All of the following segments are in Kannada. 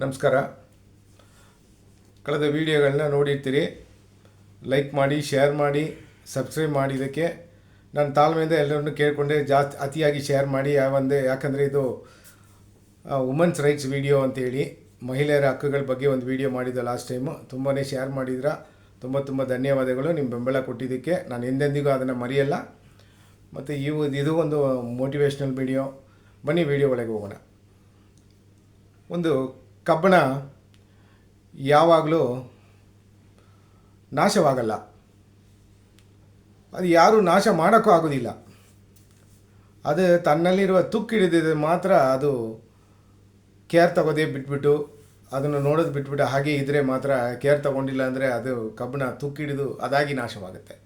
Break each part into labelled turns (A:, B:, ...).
A: ನಮಸ್ಕಾರ. ಕಳೆದ ವೀಡಿಯೋಗಳನ್ನ ನೋಡಿರ್ತೀರಿ. ಲೈಕ್ ಮಾಡಿ, ಶೇರ್ ಮಾಡಿ, ಸಬ್ಸ್ಕ್ರೈಬ್ ಮಾಡಿದ್ದಕ್ಕೆ ನಾನು ತಾಳ್ಮೆಯಿಂದ ಎಲ್ಲರನ್ನು ಕೇಳಿಕೊಂಡೆ. ಅತಿಯಾಗಿ ಶೇರ್ ಮಾಡಿ. ಯಾಕಂದರೆ ಇದು ವುಮೆನ್ಸ್ ರೈಟ್ಸ್ ವಿಡಿಯೋ ಅಂತೇಳಿ ಮಹಿಳೆಯರ ಹಕ್ಕುಗಳ ಬಗ್ಗೆ ಒಂದು ವಿಡಿಯೋ ಮಾಡಿದ್ದೆ ಲಾಸ್ಟ್ ಟೈಮು. ತುಂಬಾ ಶೇರ್ ಮಾಡಿದ್ರ. ತುಂಬ ಧನ್ಯವಾದಗಳು ನಿಮ್ಮ ಬೆಂಬಲ ಕೊಟ್ಟಿದ್ದಕ್ಕೆ. ನಾನು ಎಂದೆಂದಿಗೂ ಅದನ್ನು ಮರೆಯಲ್ಲ. ಮತ್ತು ಇದು ಒಂದು ಮೋಟಿವೇಶ್ನಲ್ ವಿಡಿಯೋ. ಬನ್ನಿ ವಿಡಿಯೋ ಒಳಗೆ ಹೋಗೋಣ. ಒಂದು ಕಬ್ಬಣ ಯಾವಾಗಲೂ ನಾಶವಾಗಲ್ಲ. ಅದು ಯಾರೂ ನಾಶ ಮಾಡೋಕ್ಕೂ ಆಗೋದಿಲ್ಲ. ಅದು ತನ್ನಲ್ಲಿರುವ ತುಕ್ಕು ಹಿಡಿದಿದೆ ಮಾತ್ರ ಅದು ಕೇರ್ ತಗೋದೇ ಬಿಟ್ಬಿಟ್ಟು, ಅದನ್ನು ನೋಡೋದು ಬಿಟ್ಬಿಟ್ಟು ಹಾಗೆ ಇದ್ದರೆ ಮಾತ್ರ, ಕೇರ್ ತಗೊಂಡಿಲ್ಲ ಅಂದರೆ ಅದು ಕಬ್ಬಣ ತುಕ್ಕು ಹಿಡಿದು ಅದಾಗಿ ನಾಶವಾಗುತ್ತೆ.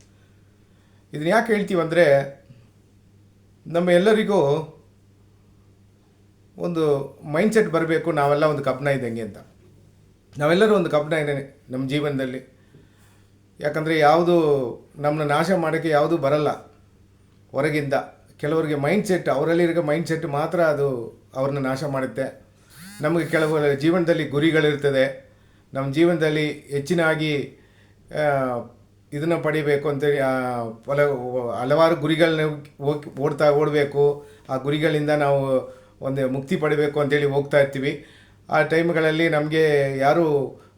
A: ಇದನ್ನು ಯಾಕೆ ಹೇಳ್ತೀವಂದರೆ, ನಮ್ಮ ಎಲ್ಲರಿಗೂ ಒಂದು ಮೈಂಡ್ಸೆಟ್ ಬರಬೇಕು, ನಾವೆಲ್ಲ ಒಂದು ಕಬ್ಬಣ ಇದ್ದಂಗೆ ಅಂತ. ನಾವೆಲ್ಲರೂ ಒಂದು ಕಬ್ಬಣ ಇದೆ ನಮ್ಮ ಜೀವನದಲ್ಲಿ. ಯಾಕಂದರೆ ಯಾವುದು ನಮ್ಮನ್ನ ನಾಶ ಮಾಡೋಕ್ಕೆ ಯಾವುದೂ ಬರಲ್ಲ ಹೊರಗಿಂದ. ಕೆಲವರಿಗೆ ಮೈಂಡ್ಸೆಟ್, ಅವರಲ್ಲಿರೋ ಮೈಂಡ್ಸೆಟ್ ಮಾತ್ರ ಅದು ಅವ್ರನ್ನ ನಾಶ ಮಾಡುತ್ತೆ. ನಮಗೆ ಕೆಲವು ಜೀವನದಲ್ಲಿ ಗುರಿಗಳಿರ್ತದೆ. ನಮ್ಮ ಜೀವನದಲ್ಲಿ ಹೆಚ್ಚಿನಾಗಿ ಇದನ್ನು ಪಡಿಬೇಕು ಅಂತೇಳಿ ಹಲವಾರು ಗುರಿಗಳನ್ನ ಓಡಬೇಕು. ಆ ಗುರಿಗಳಿಂದ ನಾವು ಒಂದು ಮುಕ್ತಿ ಪಡಿಬೇಕು ಅಂತೇಳಿ ಹೋಗ್ತಾ ಇರ್ತೀವಿ. ಆ ಟೈಮ್ಗಳಲ್ಲಿ ನಮಗೆ ಯಾರು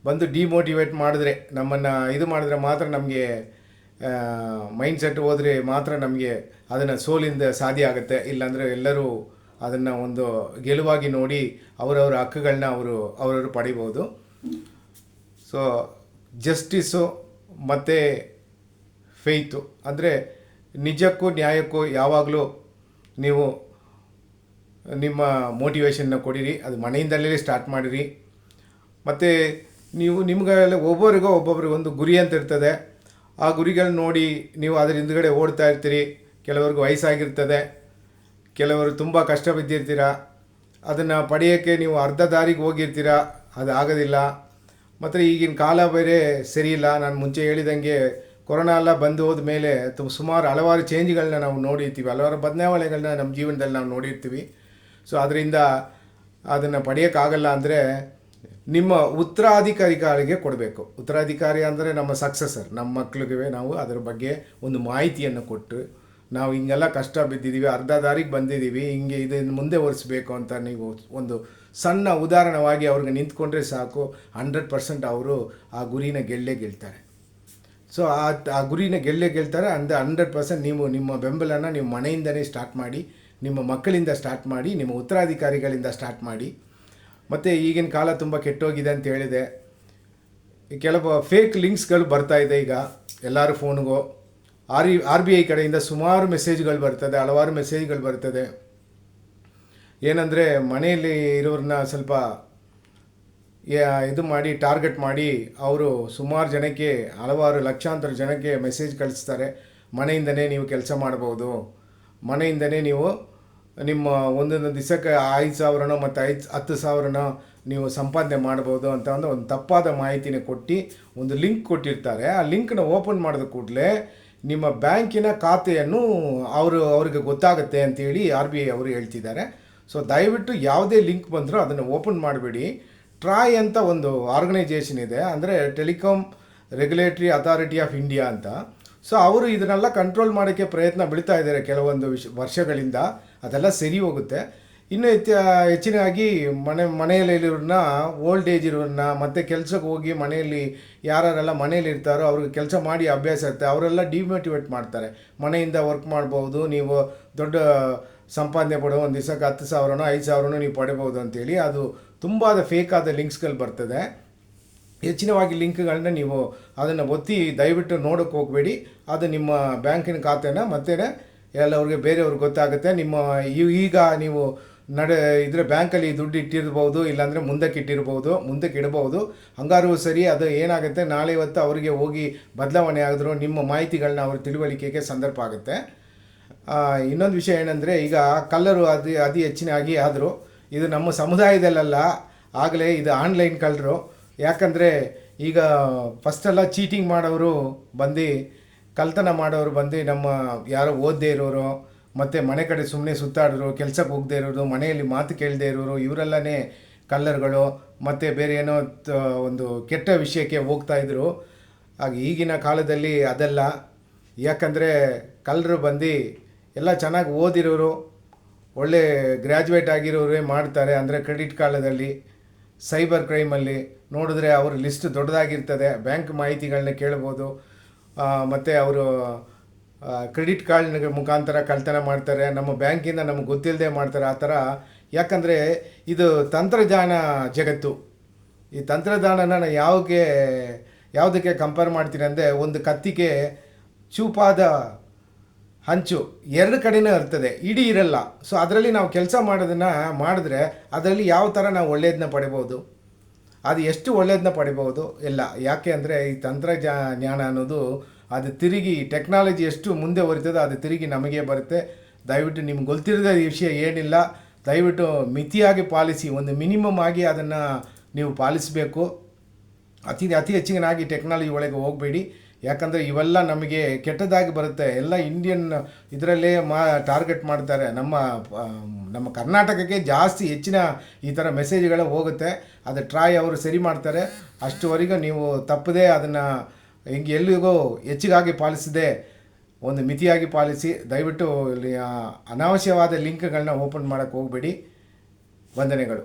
A: ಬಂದು ಡಿಮೋಟಿವೇಟ್ ಮಾಡಿದ್ರೆ, ನಮ್ಮನ್ನು ಇದು ಮಾಡಿದ್ರೆ ಮಾತ್ರ ನಮಗೆ ಮೈಂಡ್ಸೆಟ್ ಹೋದರೆ ಮಾತ್ರ ನಮಗೆ ಅದನ್ನು ಸೋಲಿಂದ ಸಾಧ್ಯ ಆಗುತ್ತೆ. ಇಲ್ಲಾಂದರೆ ಎಲ್ಲರೂ ಅದನ್ನು ಒಂದು ಗೆಲುವಾಗಿ ನೋಡಿ ಅವರವರ ಹಕ್ಕುಗಳನ್ನ ಅವರವರು ಪಡಿಬೋದು. ಸೊ ಜಸ್ಟಿಸು ಮತ್ತು ಫೇಯ್ತು ಅಂದರೆ ನಿಜಕ್ಕೂ ನ್ಯಾಯಕ್ಕೂ ಯಾವಾಗಲೂ ನೀವು ನಿಮ್ಮ ಮೋಟಿವೇಶನ್ನ ಕೊಡಿರಿ. ಅದು ಮನೆಯಿಂದಲೇ ಸ್ಟಾರ್ಟ್ ಮಾಡಿರಿ. ಮತ್ತು ನಿಮ್ಗೆಲ್ಲ ಒಬ್ಬೊಬ್ರಿಗೆ ಒಂದು ಗುರಿ ಅಂತ ಇರ್ತದೆ. ಆ ಗುರಿಗಳನ್ನ ನೋಡಿ ನೀವು ಅದರ ಹಿಂದುಗಡೆ ಓಡ್ತಾ ಇರ್ತೀರಿ. ಕೆಲವ್ರಿಗೆ ವಯಸ್ಸಾಗಿರ್ತದೆ, ಕೆಲವರು ತುಂಬ ಕಷ್ಟ ಬಿದ್ದಿರ್ತೀರ. ಅದನ್ನು ಪಡೆಯೋಕ್ಕೆ ನೀವು ಅರ್ಧ ದಾರಿಗೆ ಹೋಗಿರ್ತೀರ, ಅದು ಆಗೋದಿಲ್ಲ. ಮತ್ತು ಈಗಿನ ಕಾಲ ಬೇರೆ ಸರಿ ಇಲ್ಲ. ನಾನು ಮುಂಚೆ ಹೇಳಿದಂಗೆ ಕೊರೋನಾ ಎಲ್ಲ ಬಂದು ಹೋದ ಮೇಲೆ ಸುಮಾರು ಹಲವಾರು ಚೇಂಜ್ಗಳನ್ನ ನಾವು ನೋಡಿರ್ತೀವಿ, ಹಲವಾರು ಬದಲಾವಣೆಗಳನ್ನ ನಮ್ಮ ಜೀವನದಲ್ಲಿ ನಾವು ನೋಡಿರ್ತೀವಿ. ಸೊ ಅದರಿಂದ ಅದನ್ನು ಪಡೆಯೋಕ್ಕಾಗಲ್ಲ ಅಂದರೆ ನಿಮ್ಮ ಉತ್ತರಾಧಿಕಾರಿಗಳಿಗೆ ಕೊಡಬೇಕು. ಉತ್ತರಾಧಿಕಾರಿ ಅಂದರೆ ನಮ್ಮ ಸಕ್ಸಸರ್, ನಮ್ಮ ಮಕ್ಕಳಿಗೆ ನಾವು ಅದರ ಬಗ್ಗೆ ಒಂದು ಮಾಹಿತಿಯನ್ನು ಕೊಟ್ಟು, ನಾವು ಹಿಂಗೆಲ್ಲ ಕಷ್ಟ ಬಿದ್ದಿದ್ದೀವಿ, ಅರ್ಧ ದಾರಿಗೆ ಬಂದಿದ್ದೀವಿ, ಹಿಂಗೆ ಇದನ್ನು ಮುಂದೆ ಒರೆಸ್ಬೇಕು ಅಂತ ನೀವು ಒಂದು ಸಣ್ಣ ಉದಾಹರಣವಾಗಿ ಅವ್ರಿಗೆ ನಿಂತ್ಕೊಂಡ್ರೆ ಸಾಕು. 100% ಅವರು ಆ ಗುರಿನ ಗೆಲ್ತಾರೆ. ಸೊ ಆ ಗುರಿನ ಗೆಲ್ತಾರೆ. 100% ನೀವು ನಿಮ್ಮ ಬೆಂಬಲನ ನೀವು ಮನೆಯಿಂದಲೇ ಸ್ಟಾರ್ಟ್ ಮಾಡಿ, ನಿಮ್ಮ ಮಕ್ಕಳಿಂದ ಸ್ಟಾರ್ಟ್ ಮಾಡಿ, ನಿಮ್ಮ ಉತ್ತರಾಧಿಕಾರಿಗಳಿಂದ ಸ್ಟಾರ್ಟ್ ಮಾಡಿ. ಮತ್ತು ಈಗಿನ ಕಾಲ ತುಂಬ ಕೆಟ್ಟೋಗಿದೆ ಅಂತ ಹೇಳಿದೆ. ಕೆಲವು ಫೇಕ್ ಲಿಂಕ್ಸ್ಗಳು ಬರ್ತಾಯಿದೆ ಈಗ ಎಲ್ಲರ ಫೋನ್ಗೂ. RBI ಕಡೆಯಿಂದ ಸುಮಾರು ಮೆಸೇಜ್ಗಳು ಬರ್ತದೆ, ಹಲವಾರು ಮೆಸೇಜ್ಗಳು ಬರ್ತದೆ. ಏನಂದರೆ ಮನೆಯಲ್ಲಿ ಇರೋರನ್ನ ಸ್ವಲ್ಪ ಇದು ಮಾಡಿ ಟಾರ್ಗೆಟ್ ಮಾಡಿ ಅವರು ಸುಮಾರು ಜನಕ್ಕೆ, ಹಲವಾರು ಲಕ್ಷಾಂತರ ಜನಕ್ಕೆ ಮೆಸೇಜ್ ಕಳಿಸ್ತಾರೆ. ಮನೆಯಿಂದನೇ ನೀವು ಕೆಲಸ ಮಾಡ್ಬೋದು, ಮನೆಯಿಂದನೇ ನೀವು ನಿಮ್ಮ ಒಂದೊಂದು ದಿವಸಕ್ಕೆ 5,000 ಮತ್ತು 10,000 ನೀವು ಸಂಪಾದನೆ ಮಾಡ್ಬೋದು ಅಂತ ಒಂದು ತಪ್ಪಾದ ಮಾಹಿತಿನ ಕೊಟ್ಟು ಒಂದು ಲಿಂಕ್ ಕೊಟ್ಟಿರ್ತಾರೆ. ಆ ಲಿಂಕ್ನ ಓಪನ್ ಮಾಡಿದ ಕೂಡಲೇ ನಿಮ್ಮ ಬ್ಯಾಂಕಿನ ಖಾತೆಯನ್ನು ಅವ್ರಿಗೆ ಗೊತ್ತಾಗುತ್ತೆ ಅಂತೇಳಿ RBI ಅವರು ಹೇಳ್ತಿದ್ದಾರೆ. ಸೊ ದಯವಿಟ್ಟು ಯಾವುದೇ ಲಿಂಕ್ ಬಂದರೂ ಅದನ್ನು ಓಪನ್ ಮಾಡಬೇಡಿ. ಟ್ರಾಯ್ ಅಂತ ಒಂದು ಆರ್ಗನೈಜೇಷನ್ ಇದೆ, ಅಂದರೆ telecom regulatory authority of India ಅಂತ. ಸೊ ಅವರು ಇದನ್ನೆಲ್ಲ ಕಂಟ್ರೋಲ್ ಮಾಡೋಕ್ಕೆ ಪ್ರಯತ್ನ ಬೀಳ್ತಾ ಇದ್ದಾರೆ ಕೆಲವೊಂದು ವರ್ಷಗಳಿಂದ. ಅದೆಲ್ಲ ಸರಿ ಹೋಗುತ್ತೆ. ಇನ್ನೂ ಹೆಚ್ಚಿನಾಗಿ ಮನೆಯಲ್ಲಿರೋರನ್ನ, ಓಲ್ಡ್ ಏಜ್ ಇರೋರನ್ನ, ಮತ್ತು ಕೆಲಸಕ್ಕೆ ಹೋಗಿ ಮನೆಯಲ್ಲಿ ಯಾರೆಲ್ಲ ಮನೇಲಿ ಇರ್ತಾರೋ ಅವ್ರಿಗೆ ಕೆಲಸ ಮಾಡಿ ಅಭ್ಯಾಸ ಇರುತ್ತೆ, ಅವರೆಲ್ಲ ಡಿಮೋಟಿವೇಟ್ ಮಾಡ್ತಾರೆ. ಮನೆಯಿಂದ ವರ್ಕ್ ಮಾಡ್ಬೋದು, ನೀವು ದೊಡ್ಡ ಸಂಪಾದನೆ ಪಡೋ, ಒಂದು ದಿವಸಕ್ಕೆ 10,000 5,000 ನೀವು ಪಡಿಬೋದು ಅಂತೇಳಿ. ಅದು ತುಂಬ ಫೇಕಾದ ಲಿಂಕ್ಸ್ಗಳು ಬರ್ತದೆ. ಹೆಚ್ಚಿನವಾಗಿ ಲಿಂಕ್ಗಳನ್ನ ನೀವು ಅದನ್ನು ಒತ್ತಿ ದಯವಿಟ್ಟು ನೋಡೋಕ್ಕೆ ಹೋಗಬೇಡಿ. ಅದು ನಿಮ್ಮ ಬ್ಯಾಂಕಿನ ಖಾತೆನ ಮತ್ತೆ ಎಲ್ಲವ್ರಿಗೆ ಬೇರೆಯವ್ರಿಗೆ ಗೊತ್ತಾಗುತ್ತೆ. ನಿಮ್ಮ ಈಗ ನೀವು ಇದ್ರೆ ಬ್ಯಾಂಕಲ್ಲಿ ದುಡ್ಡು ಇಟ್ಟಿರ್ಬೋದು, ಇಲ್ಲಾಂದರೆ ಮುಂದಕ್ಕೆ ಇಡ್ಬೋದು. ಹಂಗಾರು ಸರಿ. ಅದು ಏನಾಗುತ್ತೆ, ನಾಳೆ ಇವತ್ತು ಅವರಿಗೆ ಹೋಗಿ ಬದಲಾವಣೆ ಆಗಿದ್ರು ನಿಮ್ಮ ಮಾಹಿತಿಗಳನ್ನ ಅವ್ರ ತಿಳುವಳಿಕೆಗೆ ಸಂದರ್ಭ ಆಗುತ್ತೆ. ಇನ್ನೊಂದು ವಿಷಯ ಏನಂದರೆ, ಈಗ ಕಳ್ಳರು ಅತಿ ಹೆಚ್ಚಿನಾಗಿ ಆದರೂ ಇದು ನಮ್ಮ ಸಮುದಾಯದಲ್ಲ, ಆಗಲೇ ಇದು ಆನ್ಲೈನ್ ಕಳ್ಳರು. ಯಾಕಂದರೆ ಈಗ ಫಸ್ಟೆಲ್ಲ ಚೀಟಿಂಗ್ ಮಾಡೋರು ಬಂದು, ಕಳ್ತನ ಮಾಡೋರು ಬಂದು ನಮ್ಮ ಯಾರೋ ಓದದೇ ಇರೋರು, ಮತ್ತು ಮನೆ ಕಡೆ ಸುಮ್ಮನೆ ಸುತ್ತಾಡಿದ್ರು, ಕೆಲಸಕ್ಕೆ ಹೋಗದೇ ಇರೋರು, ಮನೆಯಲ್ಲಿ ಮಾತು ಕೇಳದೇ ಇರೋರು, ಇವರೆಲ್ಲನೇ ಕಲ್ಲರ್ಗಳು ಮತ್ತು ಬೇರೆ ಏನೋ ಒಂದು ಕೆಟ್ಟ ವಿಷಯಕ್ಕೆ ಹೋಗ್ತಾಯಿದ್ರು. ಹಾಗೆ ಈಗಿನ ಕಾಲದಲ್ಲಿ ಅದೆಲ್ಲ, ಯಾಕಂದರೆ ಕಳ್ಳರು ಬಂದು ಎಲ್ಲ ಚೆನ್ನಾಗಿ ಓದಿರೋರು, ಒಳ್ಳೆ ಗ್ರ್ಯಾಜುಯೇಟ್ ಆಗಿರೋರೇ ಮಾಡ್ತಾರೆ. ಅಂದರೆ ಕ್ರೆಡಿಟ್ ಕಾರ್ಡಲ್ಲಿ, ಸೈಬರ್ ಕ್ರೈಮಲ್ಲಿ ನೋಡಿದ್ರೆ ಅವ್ರ ಲಿಸ್ಟ್ ದೊಡ್ಡದಾಗಿರ್ತದೆ. ಬ್ಯಾಂಕ್ ಮಾಹಿತಿಗಳನ್ನ ಕೇಳ್ಬೋದು. ಮತ್ತು ಅವರು ಕ್ರೆಡಿಟ್ ಕಾರ್ಡ್ ಮುಖಾಂತರ ಕಳ್ತನ ಮಾಡ್ತಾರೆ, ನಮ್ಮ ಬ್ಯಾಂಕಿಂದ ನಮಗೆ ಗೊತ್ತಿಲ್ಲದೆ ಮಾಡ್ತಾರೆ ಆ ಥರ. ಯಾಕಂದರೆ ಇದು ತಂತ್ರಜ್ಞಾನ ಜಗತ್ತು. ಈ ತಂತ್ರಜ್ಞಾನನ ನಾನು ಯಾವುದಕ್ಕೆ ಕಂಪೇರ್ ಮಾಡ್ತೀನಿ ಅಂದರೆ, ಒಂದು ಕತ್ತಿಗೆ ಚೂಪಾದ ಹಂಚು ಎರಡು ಕಡೆನೂ ಇರ್ತದೆ, ಇಡೀ ಇರಲ್ಲ. ಸೊ ಅದರಲ್ಲಿ ನಾವು ಕೆಲಸ ಮಾಡಿದ್ರೆ ಅದರಲ್ಲಿ ಯಾವ ಥರ ನಾವು ಒಳ್ಳೆಯದನ್ನ ಪಡಿಬೋದು, ಅದು ಎಷ್ಟು ಒಳ್ಳೆಯದನ್ನ ಪಡಿಬೋದು ಎಲ್ಲ. ಯಾಕೆ ಅಂದರೆ ಈ ತಂತ್ರಜ್ಞಾನ ಅನ್ನೋದು ಅದು ತಿರುಗಿ ಟೆಕ್ನಾಲಜಿ ಎಷ್ಟು ಮುಂದೆ ಹೊರಿತದೋ ಅದು ತಿರುಗಿ ನಮಗೆ ಬರುತ್ತೆ. ದಯವಿಟ್ಟು ನಿಮ್ಗೆ ಗೊತ್ತಿರೋದ ವಿಷಯ ಏನಿಲ್ಲ, ದಯವಿಟ್ಟು ಮಿತಿಯಾಗಿ ಪಾಲಿಸಿ, ಒಂದು ಮಿನಿಮಮ್ ಆಗಿ ಅದನ್ನು ನೀವು ಪಾಲಿಸಬೇಕು. ಅತಿ ಹೆಚ್ಚಿನಾಗಿ ಟೆಕ್ನಾಲಜಿ ಒಳಗೆ ಹೋಗಬೇಡಿ. ಯಾಕಂದರೆ ಇವೆಲ್ಲ ನಮಗೆ ಕೆಟ್ಟದಾಗಿ ಬರುತ್ತೆ. ಎಲ್ಲ ಇಂಡಿಯನ್ ಇದರಲ್ಲೇ ಟಾರ್ಗೆಟ್ ಮಾಡ್ತಾರೆ. ನಮ್ಮ ಕರ್ನಾಟಕಕ್ಕೆ ಜಾಸ್ತಿ ಹೆಚ್ಚಿನ ಈ ಥರ ಮೆಸೇಜ್ಗಳು ಹೋಗುತ್ತೆ. ಅದು ಟ್ರಾಯ್ ಅವರು ಸರಿ ಮಾಡ್ತಾರೆ. ಅಷ್ಟುವರೆಗೂ ನೀವು ತಪ್ಪದೇ ಅದನ್ನು ಎಲ್ಲಿಗೂ ಹೆಚ್ಚಿಗಾಗಿ ಪಾಲಿಸದೆ ಒಂದು ಮಿತಿಯಾಗಿ ಪಾಲಿಸಿ. ದಯವಿಟ್ಟು ಅನಾವಶ್ಯವಾದ ಲಿಂಕ್ಗಳನ್ನ ಓಪನ್ ಮಾಡೋಕ್ಕೆ ಹೋಗಬೇಡಿ. ವಂದನೆಗಳು.